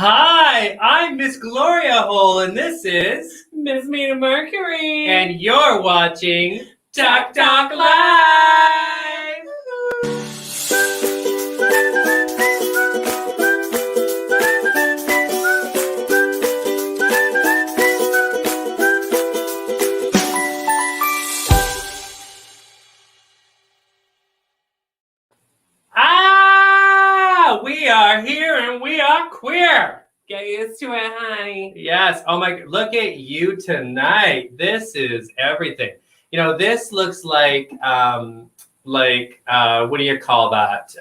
Hi, I'm Miss Gloria Hole, and this is Miss Mina Mercury. And you're watching Talk Talk Live! We are here and we are queer! Get used to it, honey. Yes, oh my, look at you tonight. This is everything. You know, this looks like what do you call that?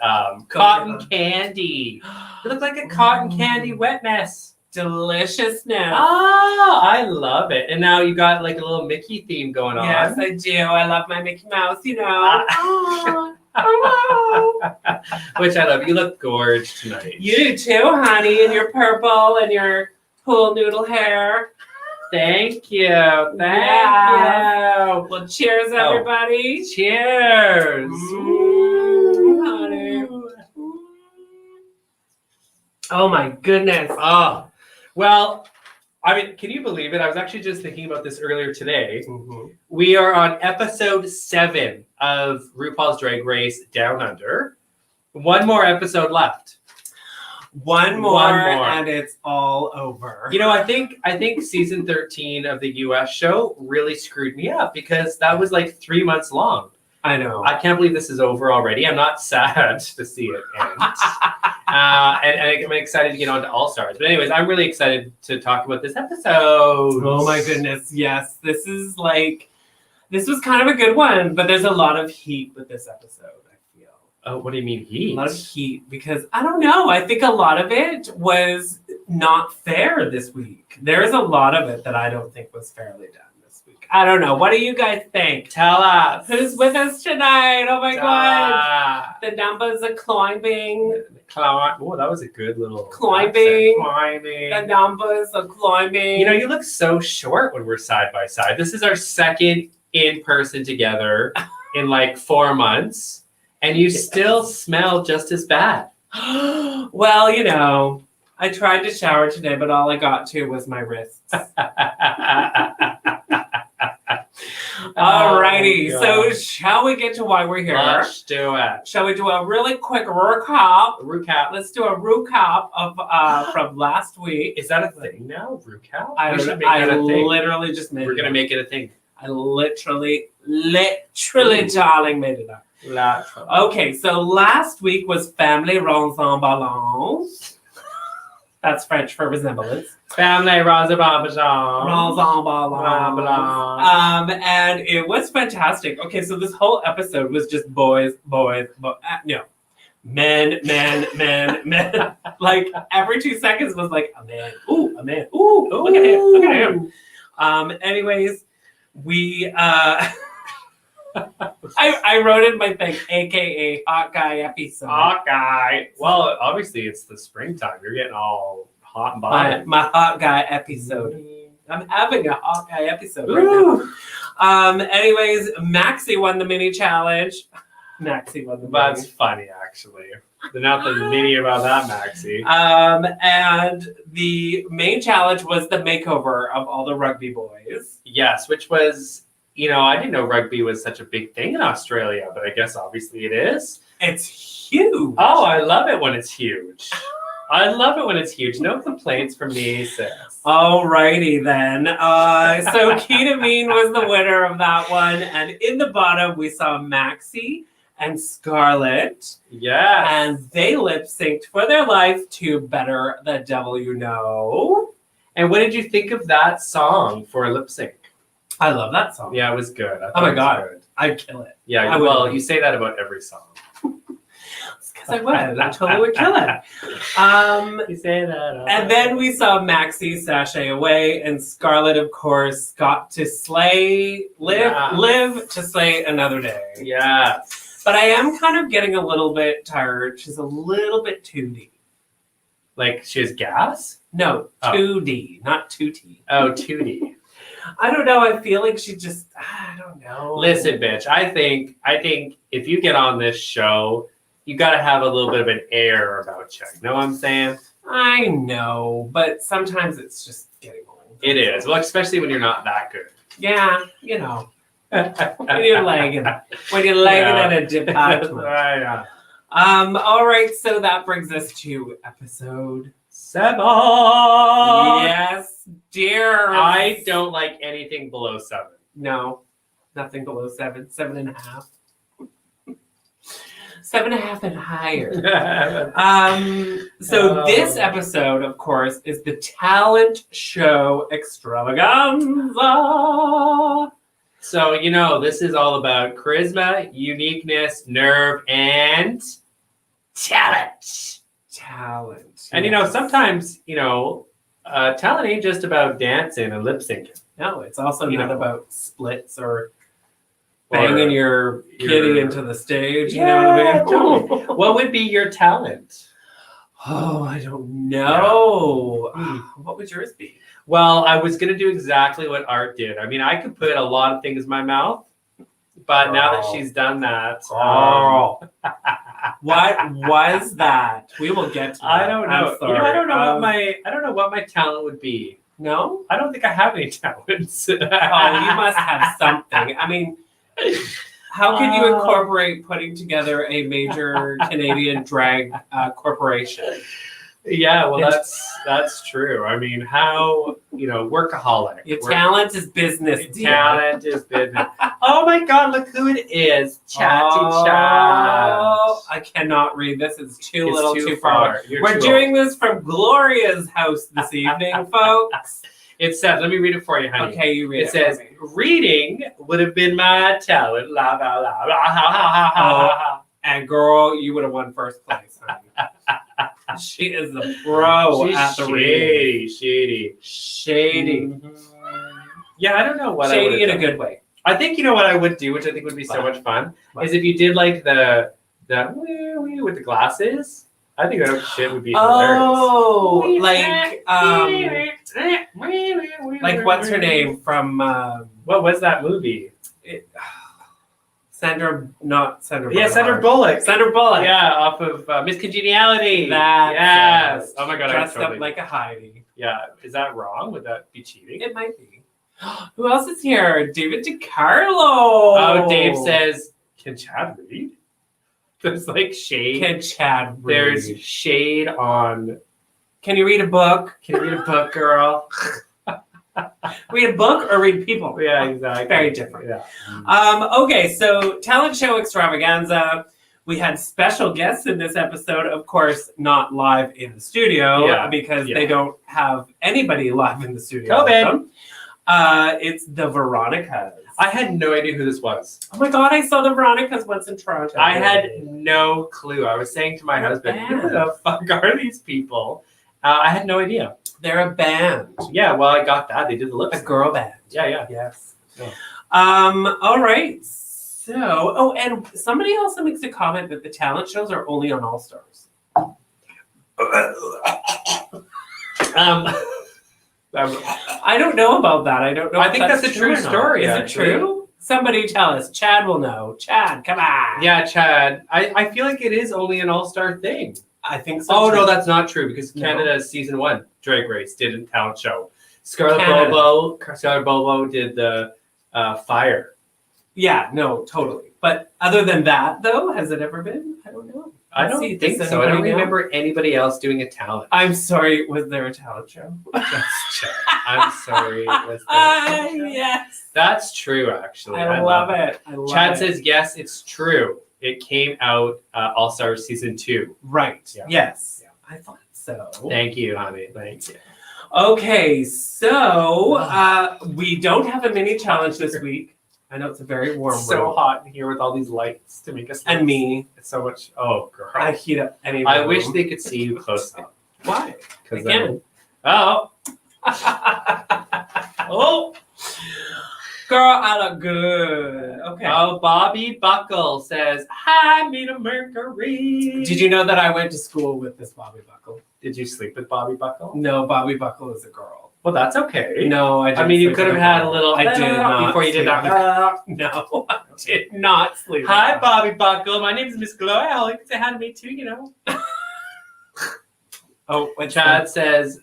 Cotton candy. You look like a cotton candy wet mess. Deliciousness. Oh, I love it. And now you got like a little Mickey theme going on. Yes, I do. I love my Mickey Mouse, you know. Which I love. You look gorgeous tonight. You do too, honey, and your purple and your pool noodle hair. Thank you. Thank you. Well, cheers, everybody. Cheers. Honey. Oh, my goodness. Oh, well, I mean, can you believe it? I was actually just thinking about this earlier today. Mm-hmm. We are on episode 7 of RuPaul's Drag Race Down Under. One more episode left. One more, and it's all over. You know, I think season 13 of the US show really screwed me up because that was like 3 months long. I know. I can't believe this is over already. I'm not sad to see it end. And I'm excited to get on to All Stars. But anyways, I'm really excited to talk about this episode. Oh my goodness, yes. This was kind of a good one, but there's a lot of heat with this episode, I feel. Oh, what do you mean heat? A lot of heat because, I don't know, I think a lot of it was not fair this week. There's a lot of it that I don't think was fairly done. I don't know. What do you guys think? Tell us. Who's with us tonight? Oh my God. The numbers are climbing. Oh, that was a good little climbing. Climbing. The numbers are climbing. You know, you look so short when we're side by side. This is our second in person together in like 4 months, and you still smell just as bad. Well, you know, I tried to shower today, but all I got to was my wrists. Alrighty, so shall we get to why we're here? Let's do it. Shall we do a really quick recap? Recap. Let's do a recap of from last week. Is that a thing now? Recap? I literally just made it. We're gonna make it a thing. I literally, darling, made it up. Okay, so last week was Family Ressemblance. That's French for resemblance. Family Ressemblance. And it was fantastic. Okay, so this whole episode was just boys, men. Like every 2 seconds was like a man. Ooh, a man. Ooh, look at him. Anyways, we I wrote in my thing, AKA hot guy episode. Hot guy. Well, obviously it's the springtime. You're getting all hot and bothered. My hot guy episode. I'm having a hot guy episode right now. Anyways, Maxie won the mini challenge. Maxie won the mini. That's funny, actually. There's nothing mini about that, Maxie. And the main challenge was the makeover of all the rugby boys. Yes, which was... You know, I didn't know rugby was such a big thing in Australia, but I guess obviously it is. It's huge. Oh, I love it when it's huge. No complaints from me, sis. Alrighty then. So Keita Mean was the winner of that one. And in the bottom, we saw Maxie and Scarlett. Yeah. And they lip synced for their life to Better the Devil You Know. And what did you think of that song for a lip sync? I love that song. Yeah, it was good. Oh my God. I'd kill it. Yeah, well, you say that about every song. It's because I would. I totally would kill it. You say that. And then we saw Maxie sashay away, and Scarlett, of course, got to live to slay another day. Yeah. But I am kind of getting a little bit tired. She's a little bit 2D. Like she has gas? No, 2D, not 2T. Oh, 2D. I don't know. I feel like she just, I don't know. Listen, bitch. I think if you get on this show, you got to have a little bit of an air about you. You know what I'm saying? I know, but sometimes it's just getting old. It is. Well, especially when you're not that good. Yeah, you know. When you're lagging at a department. Yeah. All right, so that brings us to episode 7. Yes, dear. I don't like anything below 7. No, nothing below 7. 7.5. 7.5 and higher. So this episode, of course, is the talent show Extravaganza. So, this is all about charisma, uniqueness, nerve, and talent. And, sometimes, talent ain't just about dancing and lip syncing. No, it's also not about splits or banging your kitty into the stage. You know what I mean? Totally. What would be your talent? Oh, I don't know. What would yours be? Well, I was going to do exactly what Art did. I mean, I could put a lot of things in my mouth, but now that she's done that... What was that? We will get to that. I don't know. I don't know what my talent would be. No? I don't think I have any talents. You must have something. I mean... How can you incorporate putting together a major Canadian drag corporation? Yeah, well, that's true. I mean, how, workaholic. Your talent is business. Talent is business. Oh my God, look who it is. Chatty Chat. I cannot read this. It's too far. We're too doing this from Gloria's house this evening, folks. It says, let me read it for you, honey. Okay, you read it. It says, reading would have been my talent. La, la, la, la, ha, ha, ha, ha. And girl, you would have won first place, honey. She is the pro at the reading. Shady. Mm-hmm. Yeah, I don't know what shady in a good way. I think what I would do, which I think would be so much fun, is if you did like the with the glasses. I think that shit would be hilarious. Oh, like what's her name from? What was that movie? Sandra Bullock. Sandra Bullock. Sandra Bullock. Yeah, off of Miss Congeniality. Yes. Oh my God, dressed up like a Heidi. Yeah, is that wrong? Would that be cheating? It might be. Who else is here? David DiCarlo. Oh, Dave says, can Chad read? There's like shade. Can Chad read? There's shade on. Can you read a book? Can you read a book, girl? Read a book or read people? Yeah, exactly. Very different. Yeah. Okay, so talent show Extravaganza. We had special guests in this episode, of course, not live in the studio because they don't have anybody live in the studio. COVID. It's the Veronicas. I had no idea who this was. Oh my God, I saw the Veronicas once in Toronto. I had no clue. I was saying to my husband, who the fuck are these people? I had no idea. They're a band. Yeah, well, I got that. They did the lip sync. A girl band. Yeah. Yes. Yeah. All right. So, and somebody also makes a comment that the talent shows are only on All Stars. I don't know about that. I don't know. I think that's a true story. Is it true? Somebody tell us. Chad will know. Chad, come on. Yeah, Chad. I feel like it is only an all-star thing. I think so. Oh, no, that's not true because Canada's season 1 Drag Race did a talent show. Scarlett Bobo did the Fire. Yeah, no, totally. But other than that, though, has it ever been? I don't know. I don't think so. I don't remember anybody else doing a talent. I'm sorry. Was there a talent show? I'm sorry. Was there a show? Yes. That's true, actually. I love it. Chad says, yes, it's true. It came out All Stars season 2. Right. Yeah. Yes. Yeah. I thought so. Thank you, honey. Thank you. Okay, so we don't have a mini challenge this week. I know it's a very warm room. It's so hot in here with all these lights to make us. And me. It's so much. Oh, girl. I heat up any I wish they could see you close up. Why? Because again. Oh. Oh. Girl, I look good. Okay. Oh, Bobby Buckle says, hi, Mina Mercury. Did you know that I went to school with this Bobby Buckle? Did you sleep with Bobby Buckle? No, Bobby Buckle is a girl. Well, that's okay. No, I didn't. I mean, you could have had a little. I did not. Before you did that. No, I did not sleep. Hi, Bobby Buckle. My name is Miss Gloria. I like to say hi to me too, you know. Oh, what's Chad that? says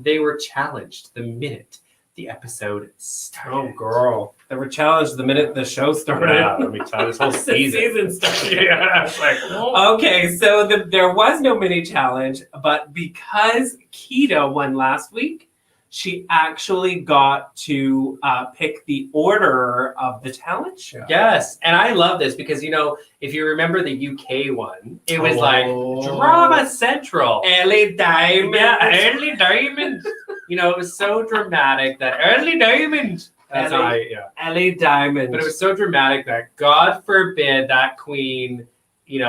they were challenged the minute the episode started. Oh, girl. They were challenged the minute the show started. Yeah, let me tell you, this whole The season. season started. Yeah, it's like, oh. Okay, so there was no mini challenge, but because Keto won last week, she actually got to pick the order of the talent show. Yes, and I love this because, if you remember the UK one, it was like Drama Central. Ellie Diamond. Yeah, Early Diamond. It was so dramatic that Early Diamond. That's Ellie Diamond. But it was so dramatic that God forbid that queen, made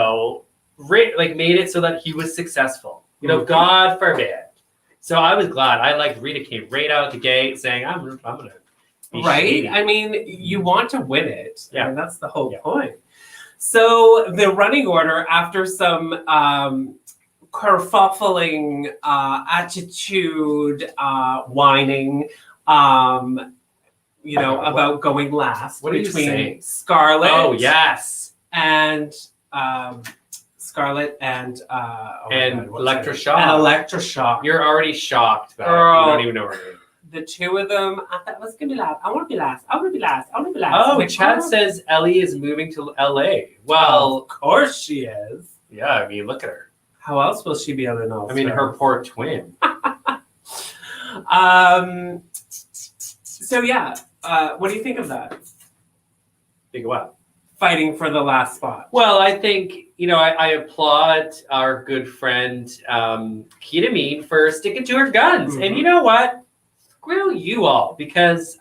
it so that he was successful. God forbid. So I was glad. I liked Rita came right out the gate saying, I'm going to be right? shady. I mean, you want to win it. Yeah. I mean, that's the whole point. So the running order, after some kerfuffling, attitude, whining, about going last What are you between saying? Scarlet. Oh, yes. And Scarlet and Electroshock. And Electroshock. You're already shocked, but Girl. you don't even know her name. The two of them, I thought, let's give me last. I want to be last. I want to be last. I want to be last. Oh, Chad says Ellie is moving to LA. Well, of course she is. yeah, I mean, look at her. How else will she be on an all? I mean, her poor twin. So yeah, what do you think of that? Think of what? Fighting for the last spot. Well, I think, I applaud our good friend Ketamine for sticking to her guns. Mm-hmm. And you know what? Screw you all, because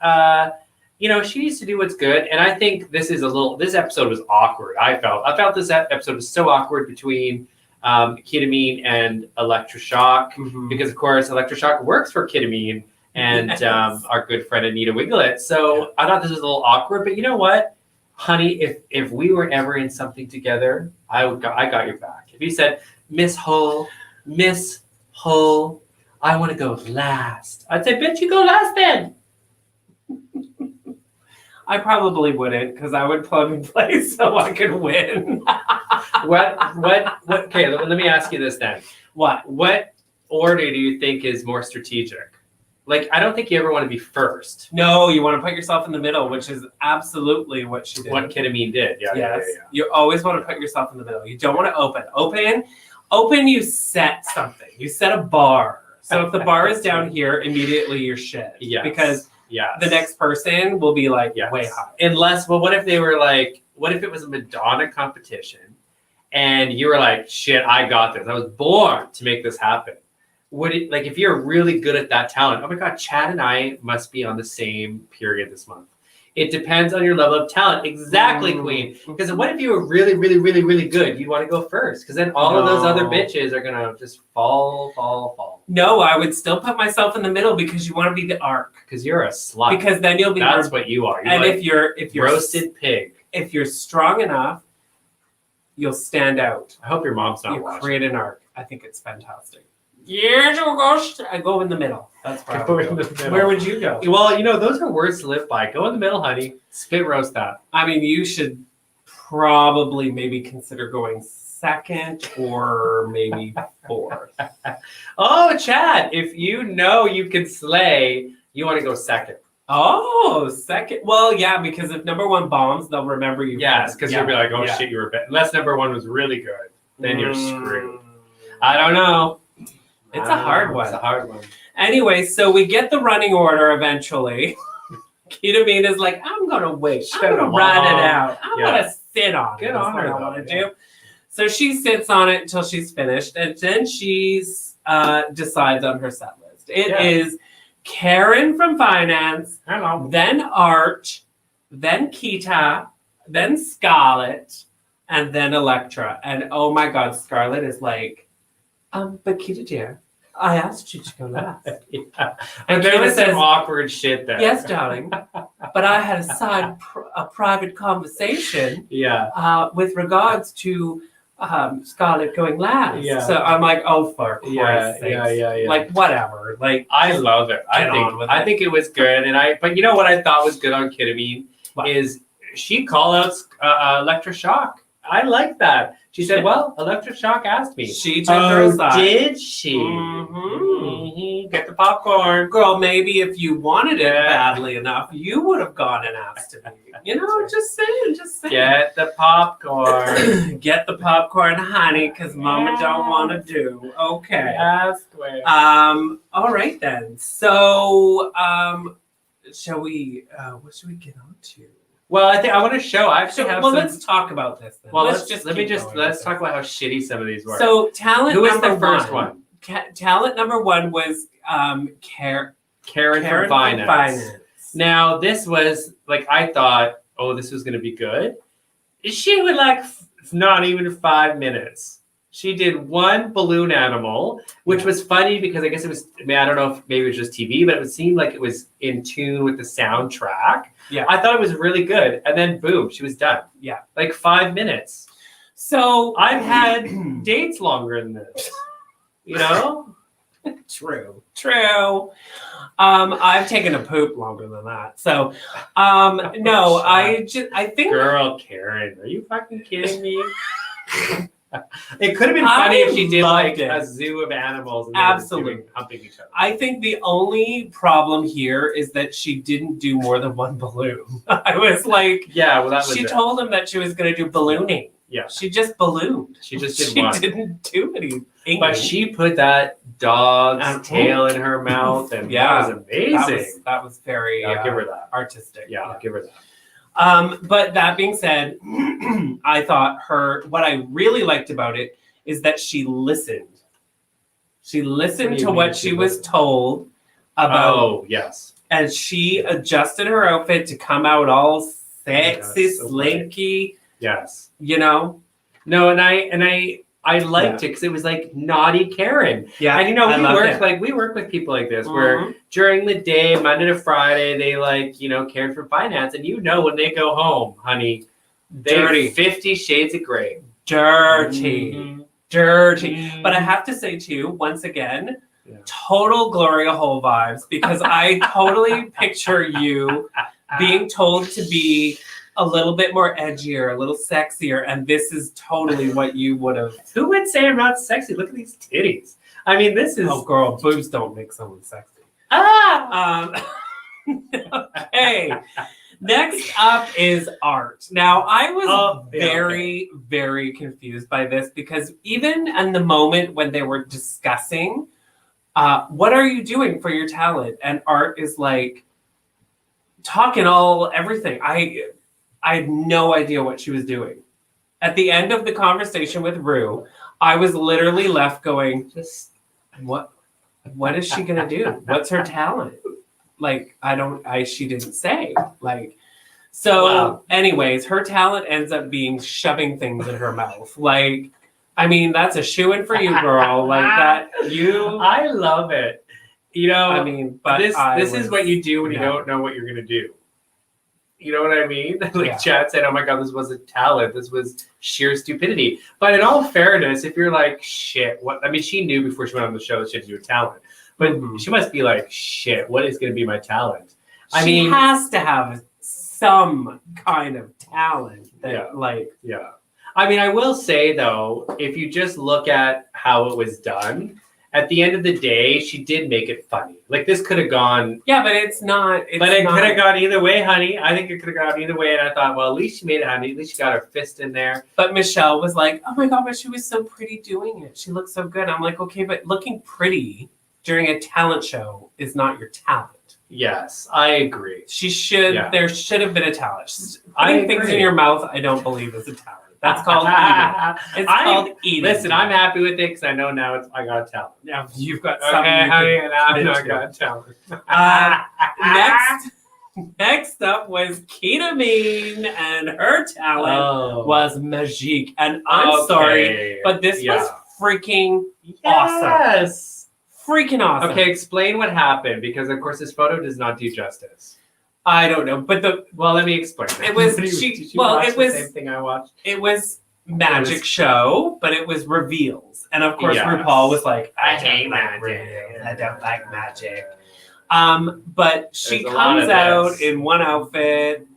she needs to do what's good. And I think this episode was awkward. I felt this episode was so awkward between Ketamine and Electroshock, because of course Electroshock works for Ketamine and our good friend Anita Wiglet. So I thought this was a little awkward, but you know what? Honey, if we were ever in something together, I got your back. If you said, Miss Hull, I want to go last, I'd say, bitch, you go last then. I probably wouldn't, because I would plug and play so I could win. What? Okay, let me ask you this then. What order do you think is more strategic? Like, I don't think you ever want to be first. No, you want to put yourself in the middle, which is absolutely what she did. What Ketamine did. Yeah, yes. yeah. You always want to put yourself in the middle. You don't want to open, you set something. You set a bar. So if the bar is down here, immediately you're shit. Yes. Because the next person will be like way high. Unless, what if it was a Madonna competition and you were like, shit, I got this. I was born to make this happen. If you're really good at that talent, oh my God, Chad and I must be on the same period this month. It depends on your level of talent. Exactly, Queen. Because what if you were really, really, really, really good? You'd want to go first. Because then all of those other bitches are going to just fall. No, I would still put myself in the middle because you want to be the arc. Because you're a slut. Because then you'll be. That's what you are. And if you're roasted pig. If you're strong enough, you'll stand out. I hope your mom's not watching. You create an arc. I think it's fantastic. Yes, I go in the middle. That's probably Where would you go? Well, those are words to live by. Go in the middle, honey. Spit roast that. I mean, you should probably maybe consider going second or maybe fourth. Oh, Chad, if you can slay, you want to go second. Oh, second. Well, yeah, because if number one bombs, they'll remember you. Yes, because you'll be like, oh shit, you were bad. Unless number one was really good, then you're screwed. I don't know. It's a hard one. It's a hard one. Anyway, so we get the running order eventually. Ketamine is like, I'm going to wait. I'm going to ride it out. I'm going to sit on it. Good on her, I want to do. So she sits on it until she's finished, and then she decides on her set list. It is Karen from Finance, then Art, then Kita, then Scarlet, and then Electra. And oh my God, Scarlet is like, but Kita dear, I asked you to go last. And there was some awkward shit there. Yes, darling. But I had a private conversation with regards to Scarlet going last. Yeah. So I'm like, oh, for Christ's sake. Yeah. Like, whatever. Like, I love it. I think it was good. But you know what I thought was good on Ketamine is she called out Electroshock. I like that. She said, well, Electric Shock asked me. She took her aside. Did she? Get the popcorn. Girl, maybe if you wanted it badly enough, you would have gone and asked me. You know, just saying. Get the popcorn. Get the popcorn, honey, because Mama don't want to do. Okay. All right, then. So, shall we, what should we get on to? Well, I think I want to show. I actually have some... let's talk about this then. Well, let's talk about how shitty some of these were. So, talent Who was number the first one? Talent number one was Karen from Finance. Now, this was like, I thought, oh, this was going to be good. She would not even 5 minutes. She did one balloon animal, which was funny because I guess it was, I don't know if maybe it was just TV, but it seemed like it was in tune with the soundtrack. Yeah. I thought it was really good. And then boom, she was done. Yeah. 5 minutes. So I've had dates longer than this. You know? True. I've taken a poop longer than that. So, no, I think. Girl, Karen, are you fucking kidding me? It could have been funny if she did a zoo of animals and absolutely humping each other. I think the only problem here is that she didn't do more than one balloon. I was like, yeah, well, that was she told him that she was going to do ballooning. Yeah. She just ballooned. She just did one. She didn't do anything. But she put that dog's tail in her mouth, and that was amazing. That was very I'll give her that. Artistic. Yeah, I'll give her that. But that being said, I thought what I really liked about it is that she listened. She listened to what she was told about. Oh, yes. And she adjusted her outfit to come out all sexy, slinky. Yes. You know? No, and I liked it because it was like naughty Karen. Yeah. And we work with people like this where during the day, Monday to Friday, they cared for finance. And when they go home, honey, they're 50 shades of gray. Dirty. But I have to say too, once again, total Gloria Hole vibes, because I totally picture you being told to be a little bit more edgier, a little sexier, and this is totally what you would have. Who would say I'm not sexy? Look at these titties. I mean, this is... Oh, girl, boobs don't make someone sexy. Okay. Next up is art. Now, I was very, very confused by this because even in the moment when they were discussing, what are you doing for your talent? And Art is like talking everything. I had no idea what she was doing. At the end of the conversation with Rue, I was literally left going, what is she gonna do? What's her talent? She didn't say. Anyways, her talent ends up being shoving things in her mouth. That's a shoo-in for you, girl. I love it. But this is what you do when you don't know what you're gonna do. You know what I mean? Chad said, oh my God, this wasn't talent. This was sheer stupidity. But in all fairness, if you're like, shit, what? I mean, she knew before she went on the show that she had to do a talent. But she must be like, shit, what is going to be my talent? She has to have some kind of talent. Yeah. I mean, I will say, though, if you just look at how it was done, at the end of the day, she did make it funny. This could have gone... Yeah, but it's not... it could have gone either way, honey. I think it could have gone either way. And I thought, well, at least she made it, honey. At least she got her fist in there. But Michelle was like, oh my God, but she was so pretty doing it. She looked so good. I'm like, okay, but looking pretty during a talent show is not your talent. Yes, I agree. There should have been a talent. Putting things in your mouth, I don't believe is a talent. That's called eating. It's called eating. Listen, I'm happy with it because I know now I got a talent. Now you've got something. I got a talent. Next up was Ketamine, and her talent was magique. And I'm sorry, but this was freaking awesome. Freaking awesome. Okay, explain what happened, because of course this photo does not do justice. I don't know, but let me explain. It was the same thing I watched. It was magic show, but it was reveals, and of course RuPaul was like, "I hate magic. I don't like magic." But she comes out in one outfit,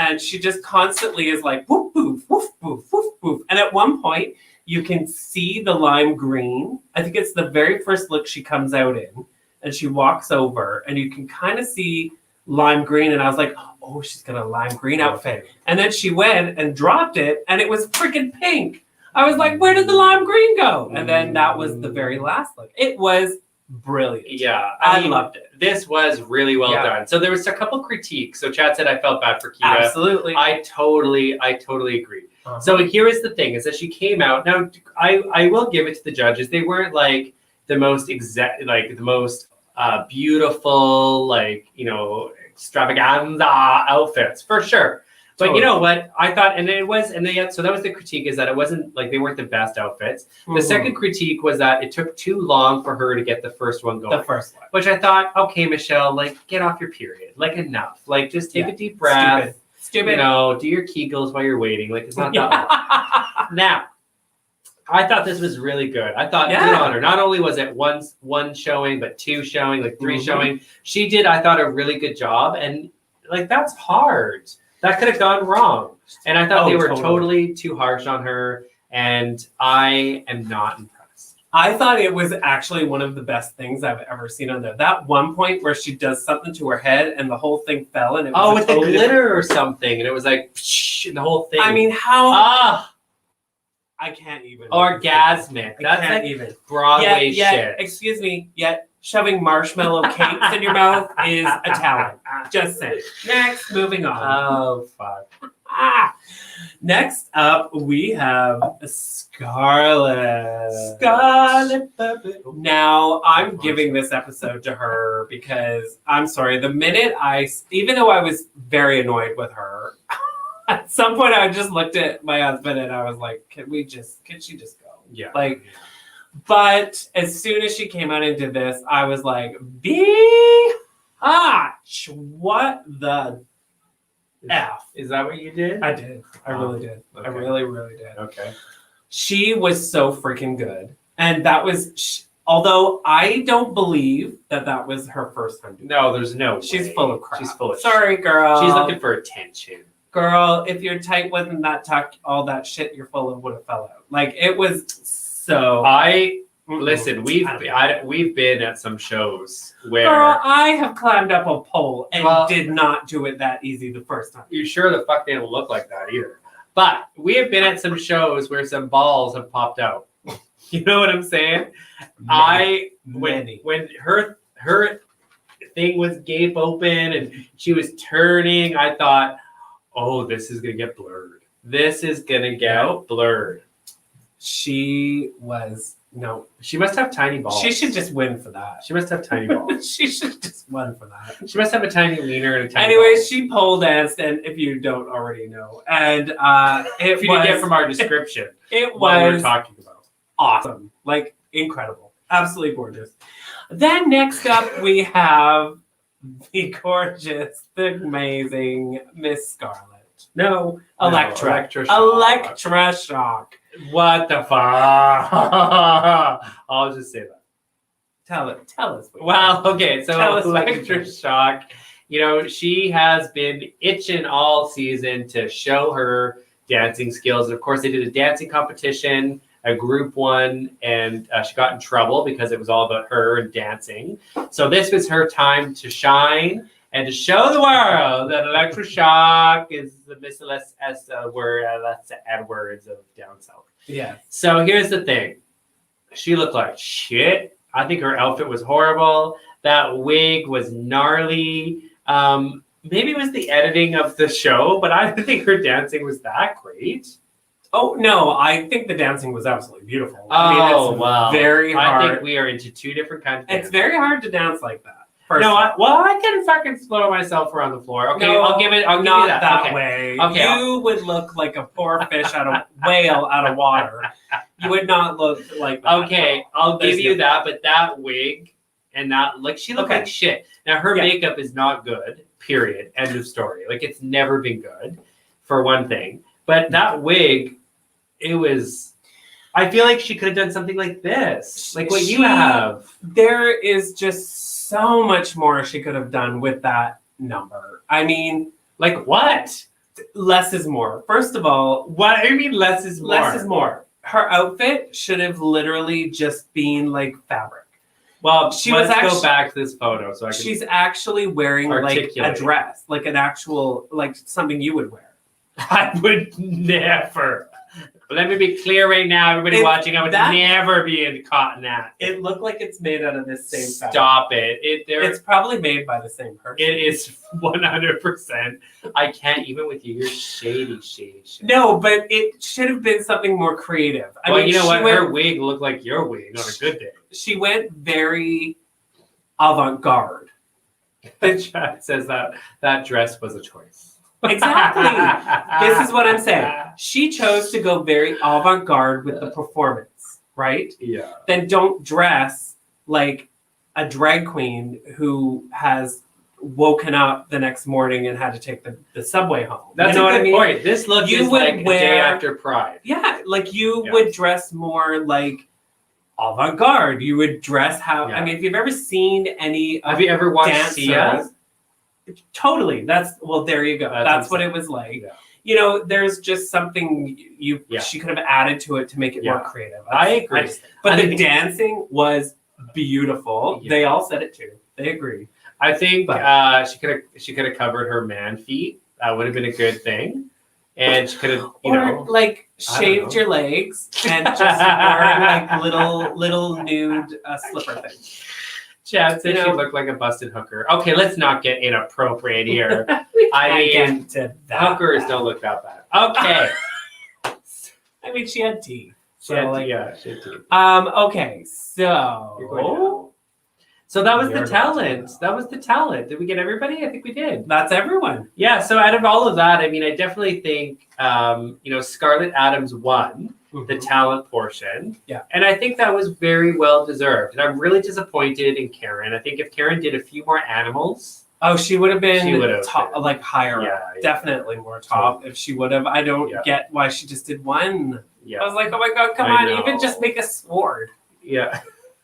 and she just constantly is like woof poof, woof poof, woof poof. And at one point, you can see the lime green. I think it's the very first look she comes out in, and she walks over, and you can kind of see lime green. And I was like, oh, she's got a lime green outfit. And then she went and dropped it, and it was freaking pink. I was like, where did the lime green go? And then that was the very last look. It was brilliant. Yeah. I loved it. This was really well done. So there was a couple critiques. So Chad said I felt bad for Kita. Absolutely. I totally agree. So here is the thing, is that she came out. Now, I will give it to the judges. They weren't like the most beautiful, like, you know, extravaganza outfits, for sure. But totally. You know what? I thought, so that was the critique, is that it wasn't like they weren't the best outfits. Mm-hmm. The second critique was that it took too long for her to get the first one going. The first one. Which I thought, okay, Michelle, like, get off your period. Like, enough. Like, just take a deep breath. Stupid. You know, do your Kegels while you're waiting. Like, it's not that long. Now, I thought this was really good. I thought, good on her. Not only was it one showing, but two showing, like three showing. She did, I thought, a really good job. And, like, that's hard. That could have gone wrong. And I thought they were totally too harsh on her. And I am not impressed. I thought it was actually one of the best things I've ever seen on there. That one point where she does something to her head and the whole thing fell. And it was with the glitter or something. And it was like, psh, and the whole thing. I mean, how... I can't even. Orgasmic. That's can't like even. Broadway shit. Excuse me, yet shoving marshmallow cakes in your mouth is a talent. Just saying. Next, moving on. Oh, fuck. Next up, we have Scarlett. Now, I'm giving this episode to her because, I'm sorry, the minute even though I was very annoyed with her, at some point I just looked at my husband and I was like, can she just go? Yeah. Like, but as soon as she came out into this, I was like, what the F? Is that what you did? I did. I really did. Okay. I really, really did. Okay. She was so freaking good. And that was, although I don't believe that was her first time. No, there's no way. She's full of crap. She's full of Sorry, shit. Girl. She's looking for attention. Girl, if your tight wasn't that tucked, all that shit you're full of would have fell out. Like, it was so... Listen, we've been at some shows where... Girl, I have climbed up a pole and did not do it that easy the first time. You sure the fuck didn't look like that either. But we have been at some shows where some balls have popped out. You know what I'm saying? When her thing was gape open and she was turning, I thought, oh, this is going to get blurred. This is going to get blurred. She must have tiny balls. She should just win for that. She must have tiny balls. She should just win for that. She must have a tiny wiener and a tiny Anyways, balls. She pole danced, and if you don't already know, and if you didn't get from our description, it what we're talking about. Awesome. Like, incredible. Absolutely gorgeous. Then next up, we have the gorgeous, the amazing Miss Scarlet. Electra Shock. What the fuck? I'll just say that. Tell us. Well, okay, so Electra Shock, you know, she has been itching all season to show her dancing skills. And of course, they did a dancing competition, a group one, and she got in trouble because it was all about her and dancing. So this was her time to shine and to show the world that Electra Shock is the Miss Edwards of down south. Yeah. So here's the thing. She looked like shit. I think her outfit was horrible. That wig was gnarly. Maybe it was the editing of the show, but I don't think her dancing was that great. Oh, no, I think the dancing was absolutely beautiful. It's very hard. I think we are into two different kinds of dancing. It's very hard to dance like that. No, I can fucking slow myself around the floor. Okay, no, I'll give you that. Way. Okay. You would look like a poor fish whale out of water. You would not look like that. Okay, I'll give you that, but that wig and that, like, she looked like shit. Now, her makeup is not good, period. End of story. Like, it's never been good, for one thing. But that wig, it was... I feel like she could have done something like this, like what you have. There is just so much more she could have done with that number. I mean, like what? Less is more. First of all, what do you mean less is more? Less is more. Her outfit should have literally just been like fabric. Well, let's go back to this photo so I can. She's actually wearing like a dress, like an actual, like something you would wear. I would never. Let me be clear right now, everybody watching. I would never be caught in that. It looked like it's made out of this same fabric. Stop it. It's probably made by the same person. It is 100%. I can't even with you. You're shady. No, but it should have been something more creative. I mean, you know what? Her wig looked like your wig on a good day. She went very avant-garde. The chat says that dress was a choice. Exactly. This is what I'm saying. She chose to go very avant-garde with the performance, right? Yeah. Then don't dress like a drag queen who has woken up the next morning and had to take the subway home. That's a good point. This look is like a day after Pride. Yeah, like you would dress more like avant-garde. You would dress how... Yeah. I mean, if you've ever seen any... Have you ever watched Sia? Totally. There you go. That's what it was like. Yeah. You know, there's just something she could have added to it to make it more creative. I agree. But the dancing was beautiful. Yeah. They all said it too. They agreed. I think she could have covered her man feet. That would have been a good thing. And she could have, like shaved your legs and just wore like little nude slipper thing. Chad said she looked like a busted hooker. Okay, let's not get inappropriate here. Hookers don't look that bad. Okay. I mean, she had teeth. She had teeth. Okay, so that was the talent. That was the talent. Did we get everybody? I think we did. That's everyone. Yeah. So out of all of that, I mean, I definitely think Scarlett Adams won. The talent portion. Yeah. And I think that was very well deserved. And I'm really disappointed in Karen. I think if Karen did a few more animals. Oh, she would have been top, like higher up. Definitely more top if she would have. I don't get why she just did one. Yeah. I was like, oh my God, come on. Even just make a sword. Yeah.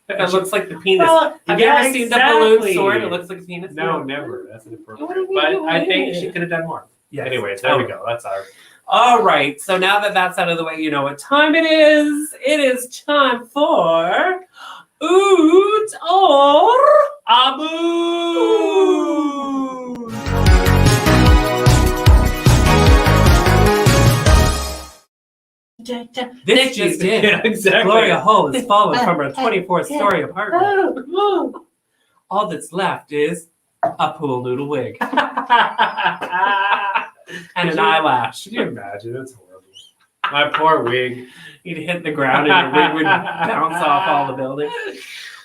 It looks like the penis. Have you ever seen the balloon sword? It looks like a penis. No, never. That's inappropriate. But I think she could have done more. Yeah. Anyways, there we go. That's our... All right, so now that that's out of the way, you know what time it is. It is time for Oot or Abu. This just in. Yeah, exactly. Gloria Hull has fallen from her 24-story apartment. All that's left is a pool noodle wig. And an eyelash. Can you imagine? That's horrible. My poor wig. You'd hit the ground and your wig would bounce off all the buildings.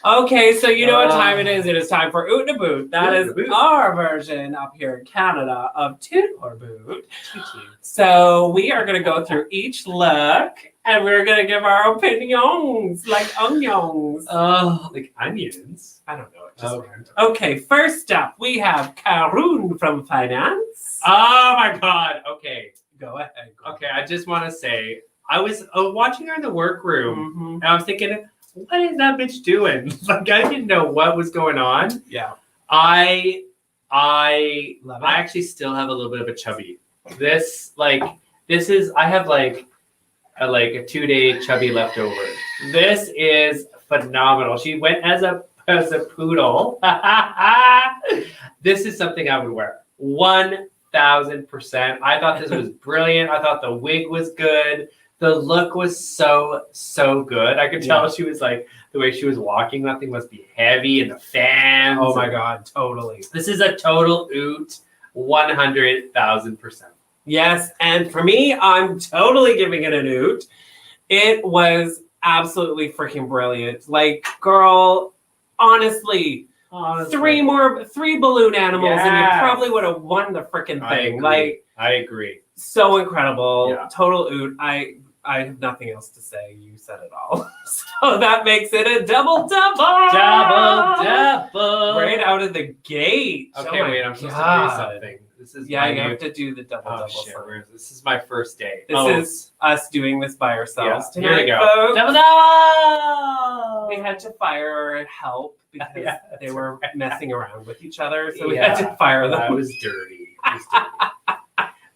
Okay, so you know what time it is. It is time for Oot and a Boot. That is our version up here in Canada of Toot or Boot. So we are going to go through each look and we're going to give our opinions like onions. Like onions? I don't know. Okay, first up, we have Karun from Finance. Oh my God. Okay. Go ahead. Okay, I just want to say, I was watching her in the workroom and I was thinking, what is that bitch doing? Like, I didn't know what was going on. Yeah. I actually still have a little bit of a chubby. I have like a 2-day chubby leftover. This is phenomenal. She went as a poodle. This is something I would wear. 1,000%. I thought this was brilliant. I thought the wig was good. The look was so good. I could tell she was like, the way she was walking, that thing must be heavy, and the fans. Oh my God, totally. This is a total oot, 100,000%. Yes, and for me, I'm totally giving it an oot. It was absolutely freaking brilliant. Like, girl, honestly, three balloon animals, and you probably would have won the freaking thing. I agree. So incredible. Yeah. Total oot. I have nothing else to say. You said it all. So that makes it a double. Double. Right out of the gate. Okay, wait, I'm supposed to do something. This is you have to do the double. Shit, this is my first day. This is us doing this by ourselves tonight, here we go. Folks. Double. We had to fire help because they were messing around with each other, so we had to fire them. That was dirty.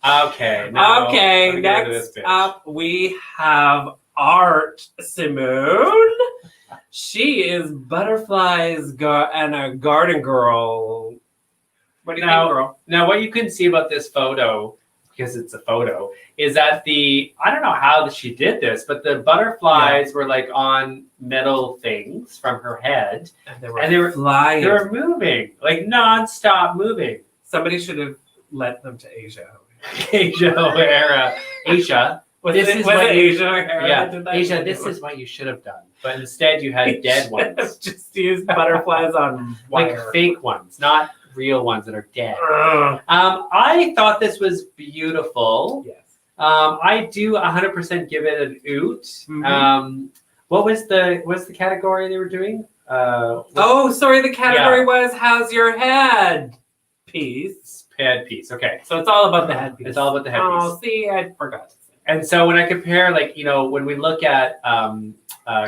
Okay. Now, Okay, let me get rid of next this bitch. up we have Art Simone. She is Butterflies and a garden girl. What do you think, girl? Now, what you can see about this photo, because it's a photo, is that I don't know how she did this, but the butterflies were like on metal things from her head. And they were flying. They were moving, like non-stop moving. Somebody should have led them to Asia. Asia O'Hara. Asia. Asia O'Hara? Yeah, Asia, this is what you should have done. But instead you had dead ones. Just use butterflies on wire. Like fake ones, not real ones that are dead. I thought this was beautiful. Yes. I do 100% give it an oot. Mm-hmm. What was the category they were doing? The category was How's Your Head Piece. Headpiece. Okay. So it's all about the headpiece. It's all about the headpiece. Oh, see, I forgot to say. And so when I compare, when we look at